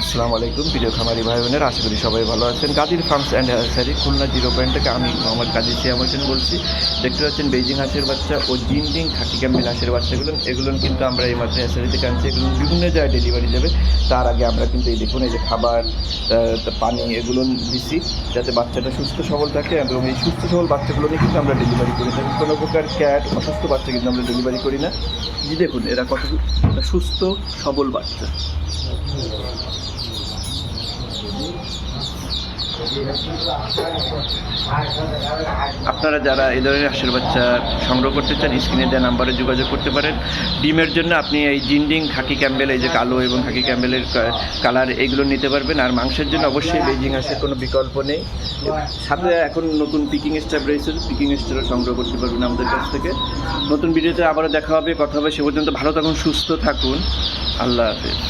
আসসালামু আলাইকুম প্রিয় খামারি ভাই বোনেরা, আশা করি সবাই ভালো আছেন। Kadir farms and hatchery Khulna 0 point থেকে আমি মোহাম্মদ কাদির সিয়াম হোসেন বলছি। দেখতে পাচ্ছেন বেইজিং হাঁসের বাচ্চা ও জিনডিং খাকি ক্যাম্বেল হাঁসের বাচ্চাগুলো কিন্তু আমরা এই মাত্র হ্যাচারি থেকে আনছি। এগুলো বিভিন্ন জায়গায় ডেলিভারি দেবে। তার আগে আমরা কিন্তু এই দেখুন, এই যে খাবার, পানি এগুলো দিচ্ছি যাতে বাচ্চাটা সুস্থ সবল থাকে, এবং এই সুস্থ সবল বাচ্চাগুলো নিয়ে কিন্তু আমরা ডেলিভারি করে থাকি। কোনো প্রকার ক্যাট অসুস্থ বাচ্চা কিন্তু আমরা ডেলিভারি করি না। যে দেখুন এরা কত সুস্থ সবল বাচ্চা। আপনারা যারা এই ধরনের হাঁসের বাচ্চা সংগ্রহ করতে চান, স্ক্রিনে দেওয়া নাম্বারে যোগাযোগ করতে পারেন। ডিমের জন্য আপনি এই জিনডিং খাকি ক্যাম্বেল, এই যে কালো এবং খাকি ক্যাম্বেলের কালার, এইগুলো নিতে পারবেন। আর মাংসের জন্য অবশ্যই বেইজিং হাঁসের কোনো বিকল্প নেই। সাথে এখন নতুন পিকিং স্টাফ রয়েছে, পিকিং স্টাফও সংগ্রহ করতে পারবেন আমাদের কাছ থেকে। নতুন ভিডিওতে আবারও দেখা হবে, কথা হবে। সে পর্যন্ত ভালো থাকুন, সুস্থ থাকুন। আল্লাহ হাফেজ।